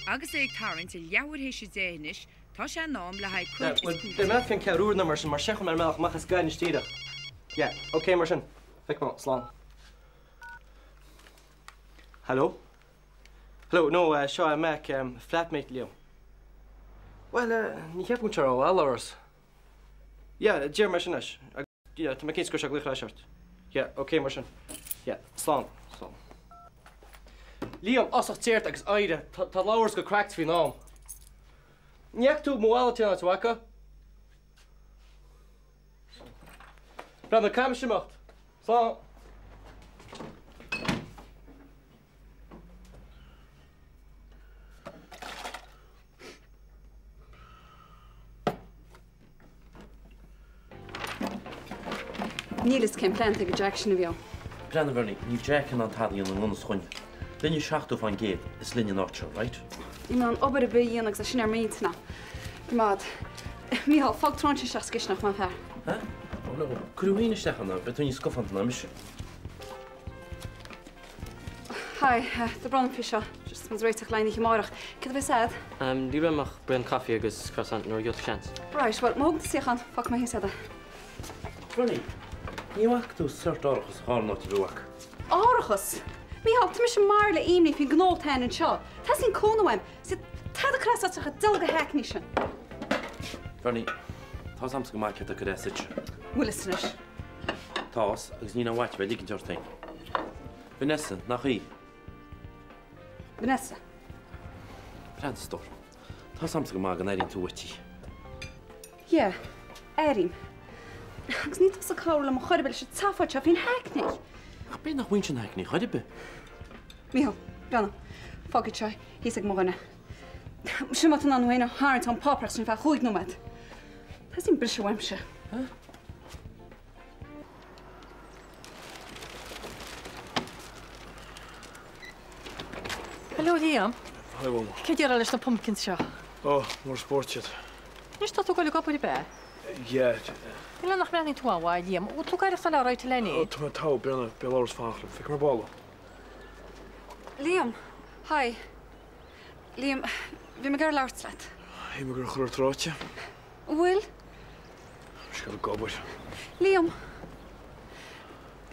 Agus ag tarint I leabhar hééis sé déanais, tá sé nám le haid chuid. De me fin ceúr na mar sechan mar meach machchas gaiin stíide. Ja, oké mar sin. Fic má slán. Hello? Hello, no, seo me flatmate Leo. Well, ní heb moet er al alles. Ja, Jer mar sin is. Ja, tá cin sco se gluch leiseart. Ja, oké mar sin. Ja, slán. Liam asach tíirt agus aire, tá láhars go crackt fi nám. Níag tú móáil tína tuacha? Bra na cam simacht. Slán. Níl is cén planta go Jack sin a bheo. Brenna bharnaí, ní Jack an taíon an gnas chuin. Linne seachtú fan géad is linne náte, right? Í an obair a bhí agus a sin ar méidna. Mád, míhall fog tráinte seach cisnach má fear. Ha? Oh, no, cruíine stechanna, bet tú ní scofanta na mis. Hi, the brown fish. Just was right line ich morach. Could we said? Ní raach brenn caí agus croissant nó jot chant. Right, well, móg sé an fuck my said. Brenny, níhaach tú suirt orchas hánáte bhuaach. Orchas? Mí halt mis mar le imni fi gnót hen an seo. Tá sin cónaim, si tá a crasa a dulga heicní sin. Brenny, tá sams go maice a go réite. Willisnis. Tás agus ní bhaite bheith lícinn teirtain. Vanessa, nach í. Vanessa. Brandstore. Tá sams go mag an éiríonn tú bhaití. Yeah, éirim. Agus ní sa cála mo chuir se tafaid se hín heicní. Ach bé nach bhain sin heicní, chuide be? Míhall, Brenna, fágad se, hísag móna. Si mat an anhaine háint an páprach sin bheith chuig nóid. Tá sin brise weimse. Hello, Liam. Hi, Mum. Cé ar leis na pumpkins seo? Oh, more sportshit. Níos tá tú goil go bud be? Yeah. Ile nach brenin tú bháid, Liam. Ó tú gaiir sa leráid lení? Oh, tá tá bena beláras fáchla. Fic mar balla. Liam, hi. Liam, bhí me gar leirtlet. Hí me gur chuir tráte. Will? Sca a gobar. Liam.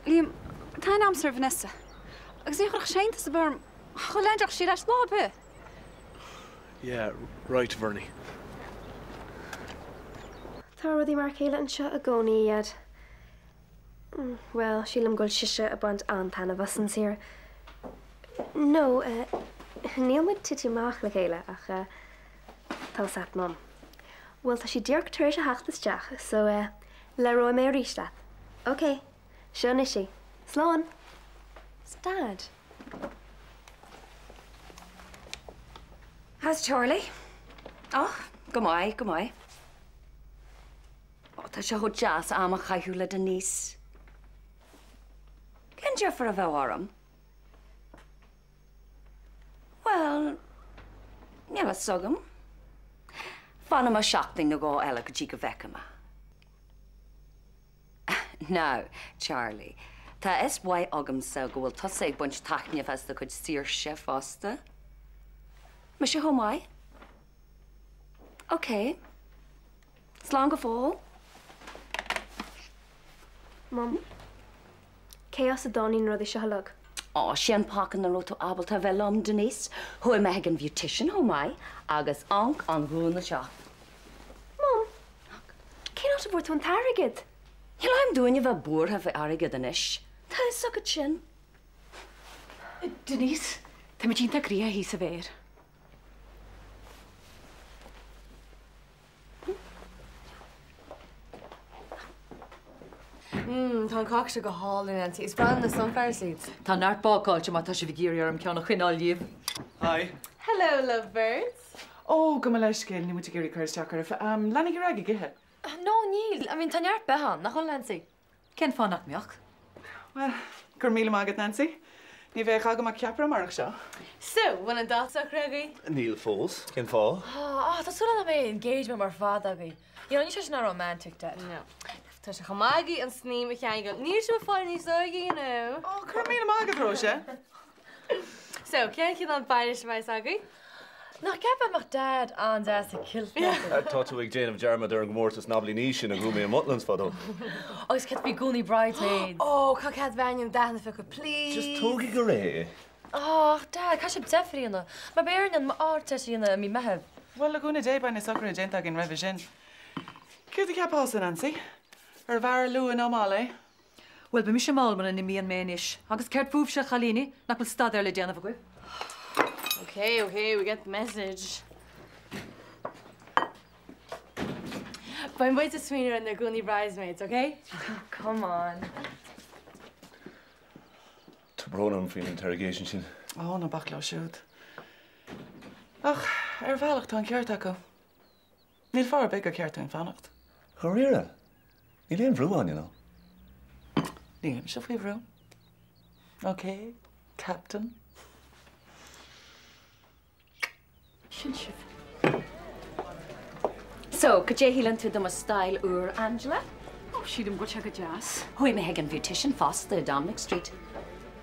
Liam, tá amsar Vanessa. Agus é chuach sénta sa bharm. Cholendrach sí leis lábe. Yeah, right, Vernie. Tá rudí mar chéile an seo a gcónaí iad. Well, sílam goil siise a bant antainna bhasan sir. No, níl muid tití mach le chéile ach tá sat mam. Well, tá sí dearc tuair a heachtasteach, so le roi mé ríiste. OK, seo is sí. Slán. Dad. How's Charlie? Oh, go mai, go mai. Oh, tá se ho jazz am a chaithú le Denise. Ken je for a bheith orm? Well, níl a sogam. Fanna a seachting na gá eile go dtí go bheiceama. Now, Charlie, tá SY agam sa go bhfuil tosa ag buint taithneamh as do chuid sír se fásta. Ma sé homai? OK. Slán go fóil? Mum, cé as a dáín rudí se halug? Ó, sin pácan na rótó abalta bhelam Denise, thuair me ag an beautician homai, agus anc an ghrúna seo. Mum, cé ná a bhór tú an tarigid? Hill I'm doing you bheith búrtha bheith airigid an isis. Tá sogad sin. Denise, tá me tínta gría hí sa bhéir. Tá an cá se go hálinn antí. Is bran na sunflower seeds. Tá náart bááilte má tá sé bhgéir ar an ceanna chuináil líomh. Hi. Hello, lovebirds. Oh, go leis céil ní mu géirí chuirteachar. Lenig ra githe. No, níl. I mean, tá neart behan nach chun Nancy. Cén fánach meach? Well, gur míle mágad Nancy. Ní bheith aga mar ceapra marach seo. So, bhain an dáach Craigie? Neil Falls. Cén fá? Tásúla na mé engagement mar fád agaí. Ní sé na romantic de. No. Tá se chamágaí an sní a cheangail. Níor se fáil níos ógaí, you know. Oh, gur míle mágad, Róise. So, cean cin an bairish bheith agaí? Nach ceap amach dad an deas a kill. Tá ag Jane of Jarma ar an gmórtas nablí níos sin a gúmí a Mutlands fadó. Agus cat bhí gúnaí bridesmaids. Ó, cá cad bhain dana fi go please. Just tógaí go ré. Oh, dad, cá sib defriína. Ma béirnan ma áte sína mí meheb. Well, a gúna débain is soccer agent ag in revision. Cúd a ceapása, Nancy? Ar bhar lu an ómála? Well, be mi sem máman in míon méis. Agus ceart búb se chalíní nach bfuil stad le déanamh go. Okay, we get the message. Bain buid a swinner and their gúnaí bridesmaids, okay? Come on. Tá brónam faoin interrogation sin. Ó, na bach le siúd. Ach, ar bhealach tá an ceart acu. Níl far big a ceart an fannacht. Choréire? Ní léon bhrúáin, you know. Nílim se faoi bhrú. Okay, Captain. So, could you heal into them a style Angela? Oh, she'd him go check a jazz. Hui me hegan beautician fast the Dominic Street.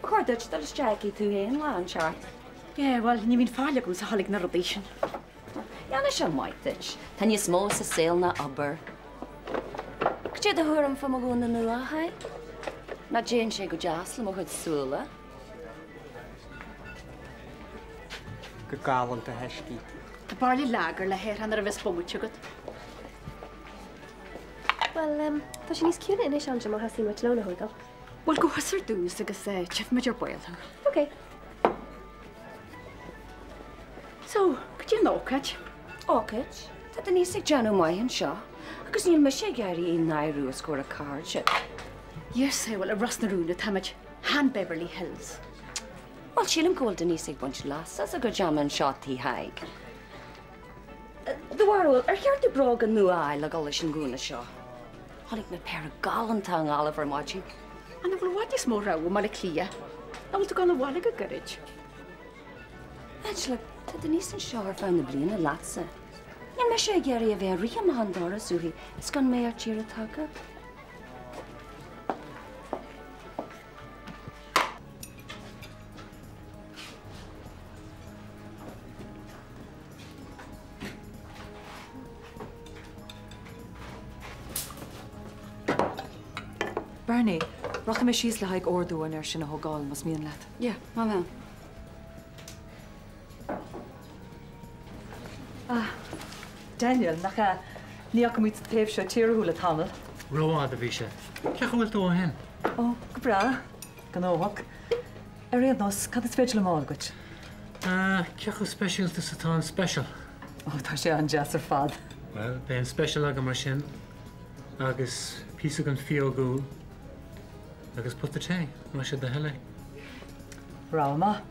Cordage that is Jackie to in land chart. Yeah, well, ni min fáile gom sa halig na rodation. Ja, na sin maitich. Tan you smó sa sail na aber. Could you the hurum from a gona nua hai? Na Jane she go jazz le mo hud sula. Go galant a heisci. The barley lager le hair han ar a bheits bomúte go. Well, tá sin níos ciúna inis an má hasí muid lona thuil. Well, go hasar dús agus chef meidir boil. Okay. So, could you know, Catch? Okay. Tá den níos ag Janu maian seo. Agus níl me sé gairí in nairú a scór a card se. Yes, well, a ras na rúna tamid Han Beverly Hills. Well, sílim góil den níos ag bunch las as a go jaman shotí haig. The warhol, cheart de brog an nua ail a golis sin gúna seo. Holig me pair of galantang Oliver Machi. And well, what is more raw, mal a clia? I will to go on a while like a garage. Angela, tá den níos an seo ar fan na bliana latsa. Níl me sé gairí a bheith ria mahan doras uhi, is gan mé ar tír a taga. Bernie, rocha me síos le haig ordú an sin a hogáil mas míon leat. Yeah, mama. Daniel, nach ní go mít taobh se tíorthúla tamil. Roád a bhí sé. Ceach bhfuil tú hen? Ó, go bra, gan óhaach. Ar réad nás, cad is féidir le máil goit? Ceach specialta sa tá special. Ó, tá sé an jazz ar fad. Well, bé an special aga mar sin, agus písa gan fio gúil, agus put the té, mar sé de heile. Rama.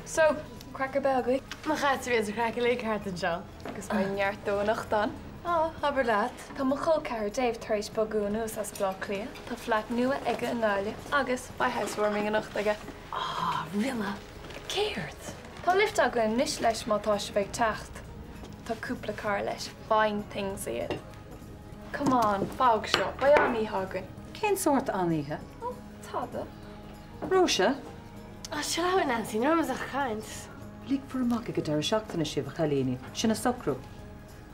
So, cracker belgui. Ma gaat weer een cracker leek hart en zo. Agus mijn jaar tonig dan. Oh, aber laat. Tá mo chol car Dave thuis bagúna as blog clia. Tá flat nua ige an náile. Agus by housewarming an nacht aige. Ah, rilla. Céirt. Tá lift aga níos leis má tá se bheith tacht. Tá cúpla car leis. Fine things iad. Come on, fág seo. Ba an í hagan. Cén sort aníthe? Oh, táda. Róise? Ah, se lá Nancy, nó mas a chaint. Lík fu amach go deir seachtainna sibh a chalíní, sinna sacrú.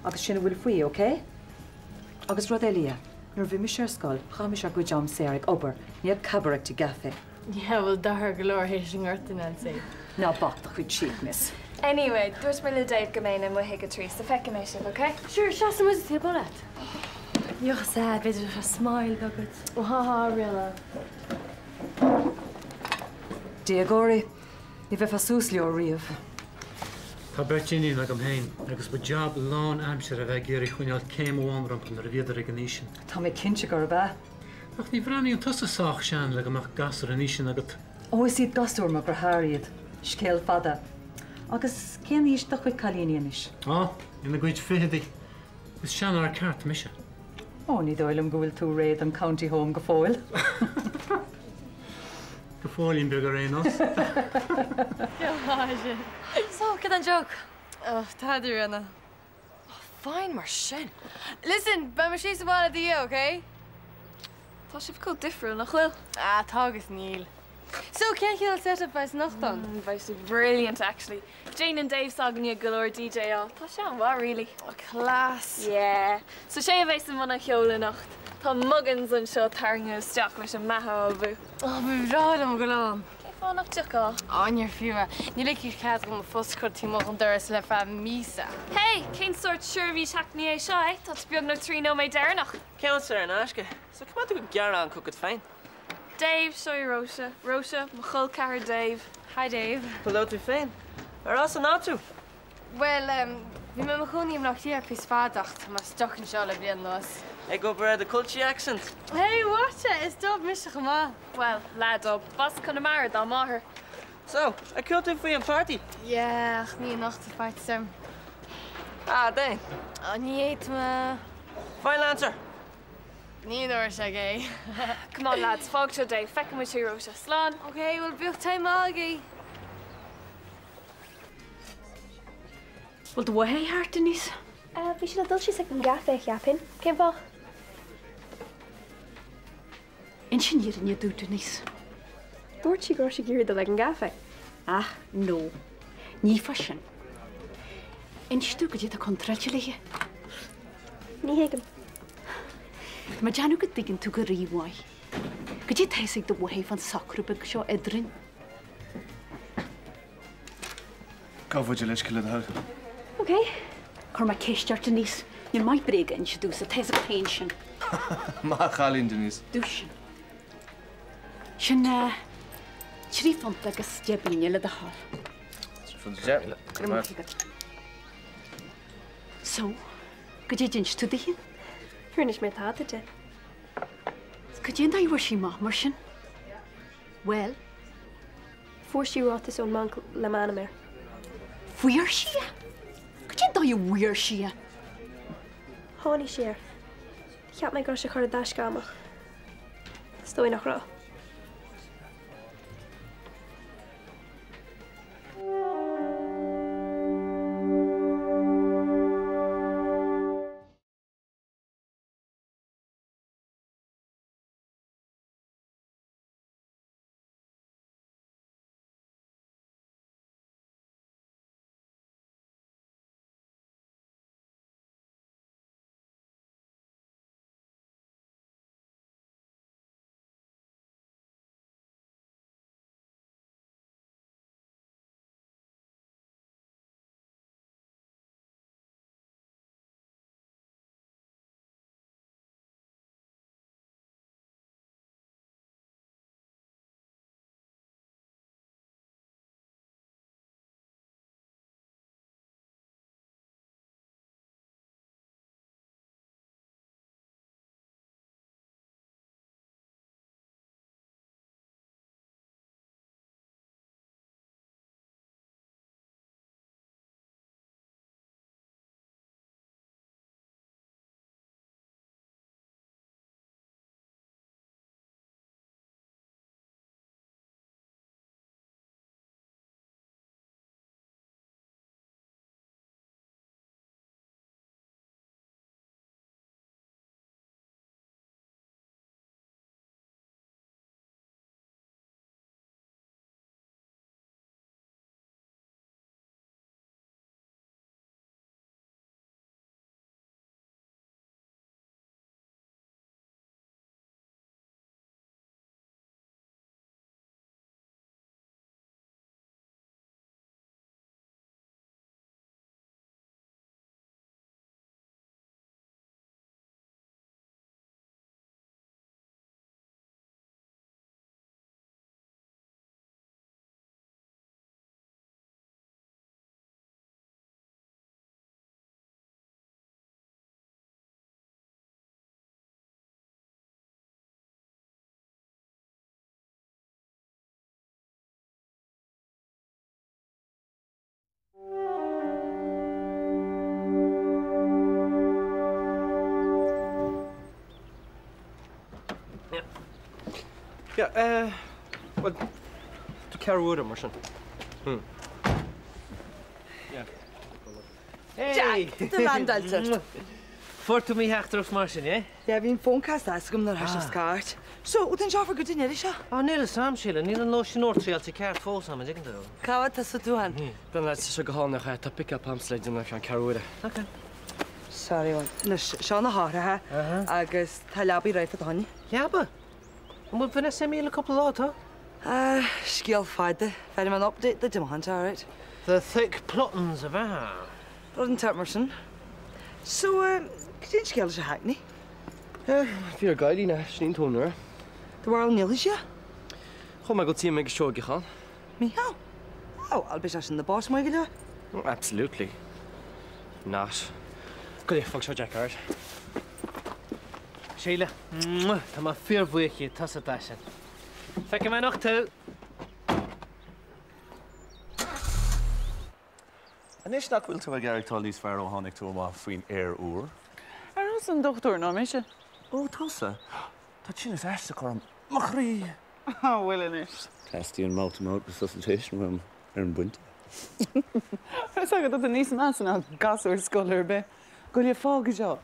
Agus sinna bhfuil faoi, oké? Agus rud élia, nuair bhí mi sé scoil, chaimi se go jam sé ag obair, níag cabareachta gafe. Yeah, well, dahar galore héis an gharta, Nancy. Ná bachta chuid siad, miss. Anyway, dúirt mar le Dave goméin mo hiige trís, a feice mé sib, okay? Sure, seas am tí bolet. You're sad, beidir a smile gogad. Oh, haha, rilla. Diagóri, ní bheith fasús leo riamh. Tá bertíní le am héin, agus bu job lán amsir a bheith géirí chuineál céim bháin rampam ar a bhéidir ag an nísin. Tá mé cinse gur bheith. Ach ní bhraní an tusa sách sean le amach gasar a nísin agat. Ó, is iad gasúr mar brathariad, scéal fada. Agus cén níos do chuid chalíní inis. Á, ina gcuid fiheadí. Is sean ar ceart mise. Ó, ní dóilm go bhfuil tú réad an county home go fáil. Go fáilín beag a rénos. So, get an joke. Oh, táidir anna. Oh, fine mar sin. Listen, ba mar síos bhána dí, okay? Tá sib go difriú nach chfuil? Ah, tágus níl. So, can't you set up as not done? Brilliant, actually. Jane and Dave saw a galore DJ all. That's what, really? Oh, class. Yeah. So, she have some on a hiola nacht. Tá muggins an seo tarnga steach leis an maithe bú. Oh, bhí rád am go lán. Cé fánach tuá? Áinir fiúa. Ní le cír cad go foscotí mo an doras le fa mísa. Hey, cén sort sure bhí teachní é seo, eh? Tá beag na trí nó méid déirnach. Count ar an aisce. So come on to go an cook it fine. Dave, show you Rosa. Rosa, Machul Car Dave. Hi, Dave. Pull out to fine. Or also not to. Well, we me Machuni noch hier pis vadacht, maar stochen schalle bien los. I go over the culture accent. Hey, watch it. It's dog Mr. Gama. Well, lad up. Bas kan maar dan maar. So, I killed him for your party. Yeah, nie nog te fight sem. Ah, dang. Oh, niet eet me. Fine answer. Niet door, zeg hey. Come on, lads. Fog to day. Fekken met je Rosa. Slaan. Okay, we'll build time Maggie. Wel, dy wahau hart, Denise? Fi sy'n adol sy'n yn gaffe eich iapin. Cyn fo? En sy'n hier yn ydw, Denise? Dwrt si gros i gyr ddod yn gaffe? Ah, no. Ni fashion. En sy'n dwi gyda contratio le hi? Ni hegym. Mae janw gydigyn tw gyri wai. Gyda teisig dy wahau fan sacr byg sio edryn. Gofod i leis cylid hal. Okay. Cor mae ceistar, Denise. Ni'n mai brega yn sy'n dws a teisig pension. Ma chalin, Denise. Dwysyn. Sy'n tri ffont ag ysdiabyn i le dy hal. Tri ffont ysdiabyn? So, gyda dyn sy'n dwi hyn? Rwy'n eich tad ydyn. Gyda yn dai'r si ma, Marsian? Wel? Fwr si rotas o'n man le man am Fwyr si? Gyda dai'r wyr si? Honi siar. Chiap mae gros y chor y dash gamach. Stoi nach ro. Yeah, well, to Carwood, Martian. Yeah. Hey! Jack, landalter. Fortu mi hecht of Martian, eh? Ja, wie een phonekast asgum naar haar skaart. So, what did you offer good in Elisha? Oh, Neil Sam, Sheila. Neil and Lotion or three, I'll take care of four Sam, and you can do. Cawad, that's what you want. Then let's just go on the head to pick up pamphlet and I can carry with it. Okay. Sorry, one. No, Sean Hara, Agus Talabi right for the honey. Yeah, but. And we'll finish a meal a couple of lot, huh? Skill fighter. Very man update the demand, all right. The thick plottings of our. Rodden Termerson. So, could you skill us a hackney? If you're a guide, you know, Shneen Toner. The world nearly, yeah? Come on, go see make a show, Gihan. Me, how? Oh, I'll be in the boss, my girl. Absolutely. Not. Good, fuck, show Jack, all right? Sheila, I'm a fear of you, toss a dashin. Thank you, man, up too. And is dat wil to Gary Tully's Pharaoh Honig to a fine air oor? Was een dochter, no, meisje? Oh, Tossa. Dat je is eerst kwam. Magrie. Oh, wel eens. Testy en mouth-to-mouth resuscitation room een bunt. Ik zeg dat de nieuwe mensen aan gas of school erbij. Kun je volgen zo?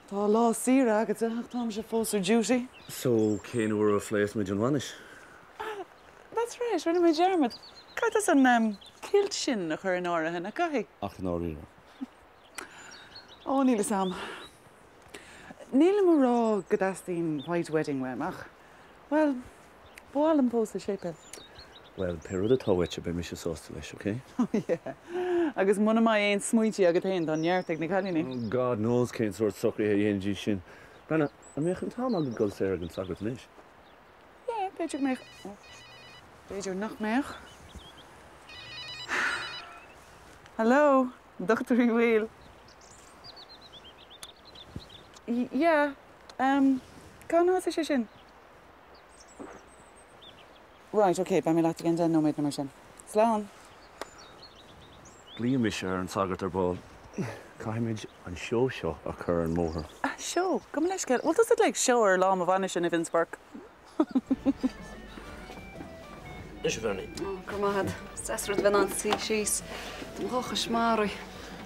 Tá lá síra agus tam se fósar duty. So, cén uair a phléas me John Vanish? That's right, rinne me Jarmid. Cait as an kilt sin nach chur an áirithe na gahi. Ach, an áirithe. Ó, níl Sam. Níl am rá gadastín white wedding wem, ach. Well, bháil an pósta sépe. Well, pero the towetche by Misha Sostavish, okay? Oh, yeah. Agus muna mai ein smuiti agat hein don yeartig na calini. God knows cén sort sucri ha yen sin. Brenna, a mechan tam agad gul sarag an sagat nish. Yeah, beidir mech. Beidir nach mech. Hello, Dr. Wheel. Yeah, can I say sin? Right, okay, by me laat again then no made no sin. Slán. Liam is an sagat ar ball. Caimid an show occur in Moher. Show? Come on, let's get. Well, does it like show or Lam of Vanish in Evansburg? Is je vernie? Oh, kom maar. Zesrud ben aan het zien, she's. De hoge schmari.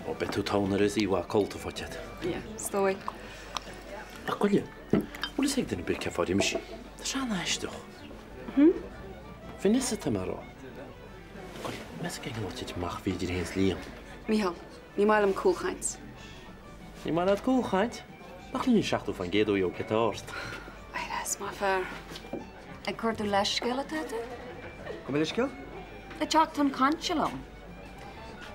Oh, bet u toner is iwa kolte voor het. Ja, stoi. Ach, kon je? Hoe is ik dan een beetje voor die machine? Dat is aan huis toch? Vind je het maar al? Kon je met kijken wat je mag wie je eens Liam? Michal, niet maar om koelgeins. Niet maar dat koelgeins? Mag je niet zacht van Gedo je ook het hoort? Dat is maar ver. Ik hoor de lesskillen tete. Kom je schil? Het jaagt een kantje lang.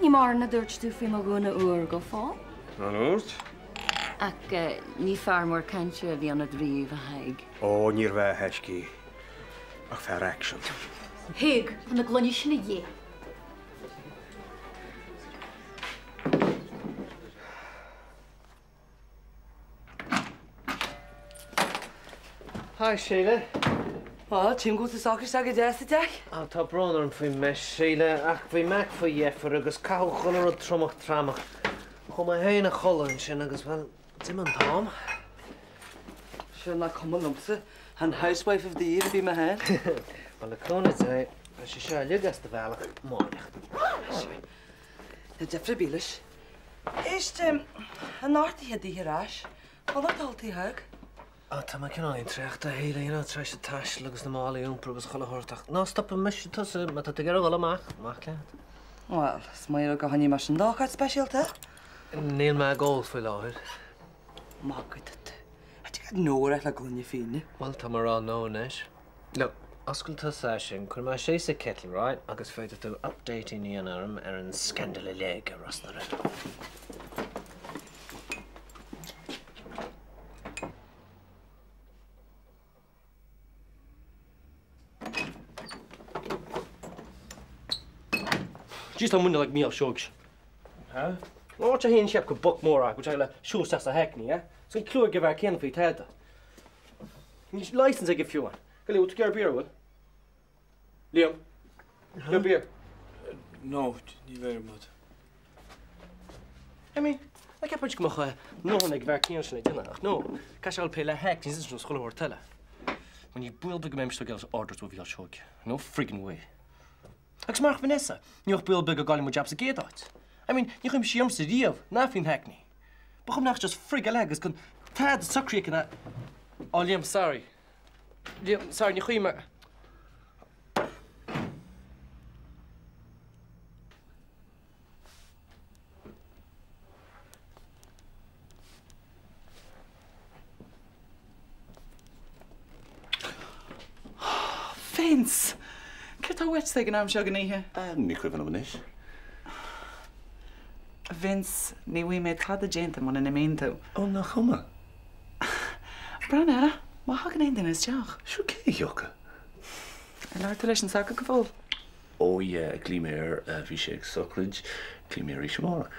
Niet maar een deurtje toe maar gewoon een uur geval. Halloort? Ik niet vaar maar kantje wie aan het rieven heig. Oh, niet waar, Heski. Ach, fair action. Heig, van de glonje niet je. Hi, Sheila. Oh, Tim goes to soccer saga yesterday. Oh, tá brónar an faoi me, Sheila. Ach, bhí meach faoi dhéfar agus cáil chular a tromach tramach. Chum a héna cholann sin agus bhfuil dim an tám. Sure, not come alumsa. And housewife of the year be my hand. Well, the clonid say, she sure ligas the valach morning. The Jeffrey Beelish. Is an arty had the hirash. Well, not all tea hug. Oh, tá ma cin trecht a héile ina treis a tais agus na mála úmpra agus chola hortach. Ná, stop a mis tusa, ma tá gar gola mach leat. Well, smile go honey mash and dog at special te. Níl me gól foi láhir. Ma good it. I think I'd know where I like on your feet. Well, tá marrá nó nes. Look, oscail tá session, chun má sé sa kettle, right? Agus féidir tú updating ní an arm an scandal leg a ras na red. Just on window like me, I'll show you. Huh? Well, what's your hand shape could book more, which I'll show us a hackney, yeah? So, clue give our can for your head. License I give you one. Go, Leo, to get a beer, will? Liam, your beer. No, niet very much. I mean, I can't put you no one like our can, no. Cash I'll pay la hack, this is no school or tell. When you build big members to get orders, we'll show you. No friggin' way. Ag smach Vanessa, níoch bil big a gáil mo jobs a géad áit. I mean, níoch im siam sa díomh, ná fin hackney. But chum nach just frig a legus gon tad sucrí can oh, Liam, sorry. Sorry, ní chuí mar. Vince! Cert tá wet ag an am seo ganníthe? Ní chuimhan am inis. Vince, ní bhí méid cad a déanta man in imén tú. Ó na chuma. Brana, má hagan éon duine isteach. Siú cé jocha? Leir leis an saca go bhil. Ó ie, glíméir bhí sé ag socrid, glíméir í semárach.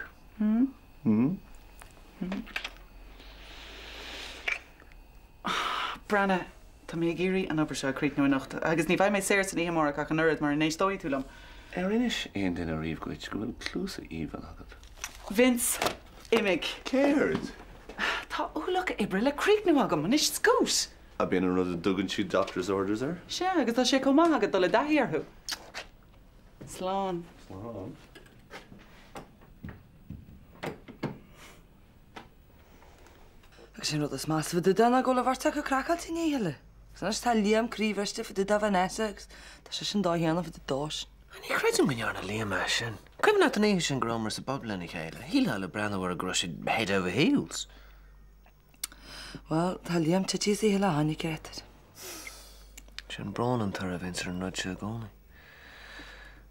Brana, tá mé géirí an obair seo críic nó nachta, agus ní bhaid mé séir san íhamórach ach an uirad mar inéis dóí túlam. Inis aon duine riomhgóid go bhfuil clúsa íomhan agad. Vince, imig. Céird? Tá úlacha ibre le críic nó agam, an is scúis. A bíon an rud a dugann siú doctor's orders ar? Se, agus tá sé comá agad do le dahiarthú. Slán. Slán. Agus sin rud is más fyd yna go le farta go cracal ti'n ei hele. San ys ta liam crifresti fyd yda fan Essex, ta sy sy'n doi hana fyd y dos. Ní creidú go nearna liam mar sin. Cuim na an sin gromar sa boblin i chéile. Híle le brand war a grosid head over heels. Wel, ta liam titi si hela hanni gretar. Sin bron an tar a vince ar an rud se gcónaí.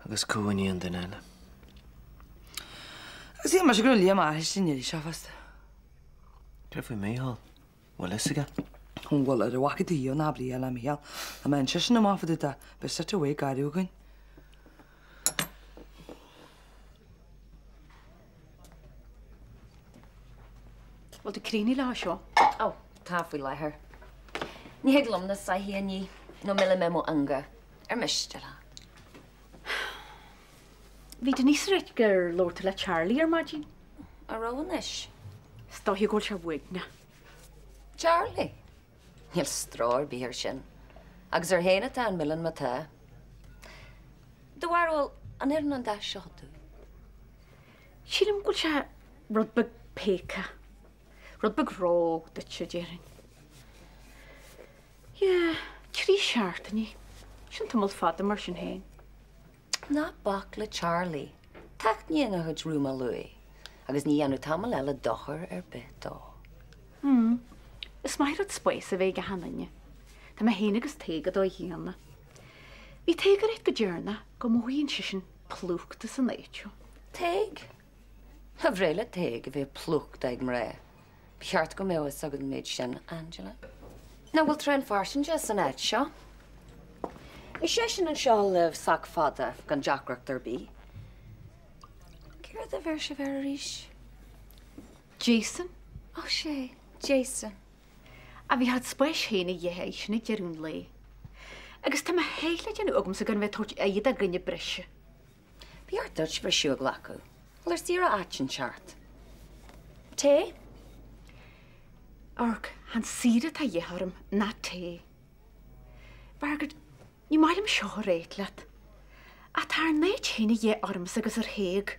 Agus cúhaí an den eile. Agus í mar se gro liam ahis sin niri siafast. Ceir fwy méhal? Wel isiga? Hwn wel ar y wacad i o na bli ala mial. A mae'n sy'n yma fyd yda, bys at y wei gari o gyn. Wel, dy crini la sio. O, tafwy lai her. Ni heglom na sa hi ni, no mele memo anga. Mistela. Fi dyn ni sy'n gyr lord le Charlie ar magin? Ar own ish. Sto hi gol siar wig na. Charlie? Niel straar bi her sin. Agus ar hena ta an milan ma ta. Dwarol an an da siadu. Sílim gol siar rodbeg peka. Rodbeg rog da siar jerin. Trí siart ni. Sin tamol fad mar sin hen. Na bach le Charlie. Tak ni nga hud rúma lui. Agus ni anu tamal ela dochar ar beto. Is mai rod spais a bheith hanne. Tá ma héna agus teig a dó híanna. Bhí teig ar go dúrna go móhíonn sin plúchta san éitio. Teig? Ha bhréile teig a bheith plúchta ag mré. Bheart go méhas agad méid sin, Angela. Na bhfuil trein farsin just san éit seo. I sé sin an seo leh sac fada gan Jackreacht ar bí. Céir a bhir se bhar ríis? Jason? Ó sé, Jason. A bhí had spais héna dhéhéis sinna dearún lé. Agus tá héile deanú agam sa gan bheith tuairt iad a gine brise. Bhí ar dúirt brisú glacu. Lir tíra áitin seart. Té? Arc, han síra tá dhéharm na té. Bargad, ní mailim seo réitleat. A tar néid héna dhé arms agus ar héig.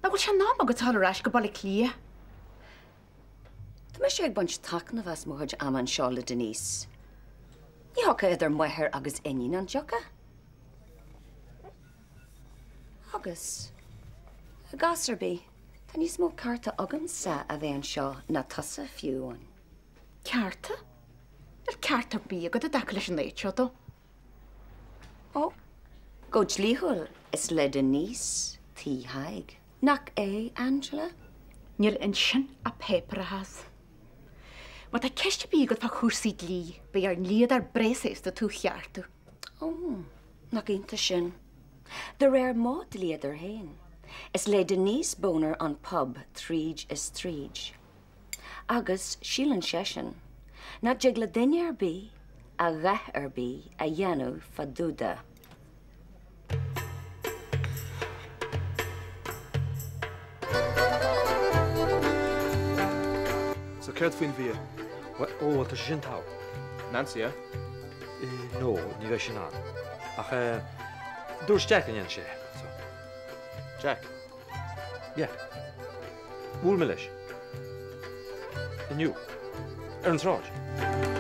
Na bhil se nám agad tal arás go balla clia. Tá me sé ag buint tacna bheits móid am an seo le Denise. Ní hoca idir muithir agus inín an joca. Agus, a gasarbí, tá níos mó carta agam sa a bheith an seo na tasa fiúin. Carta? Yr carta bí agad a dac leis an éit seo do. Ó, go dlíhúil is le Denise tí haig. Nach é, Angela? Níl in sin a pepper a has. Maar tá ceiste bí agad fa chúsí lí, be ar líad ar breséis da tú cheartú. Ó, nach ínta sin. The rare mod líadar hain. Is le Denise Boner an pub Tríd is Tríd. Agus sílan sesin. Na jigla daine ar bí, a gath ar bí, a dhéanú fadúda. So ceirt faoin bhí? Ó, tá sin tá. Nancy, yeah? No, ní bheith sin an. Ach, dúirs Jack an sé. Jack? Yeah. Bhúil me leis. Iniu. Ar an tráid.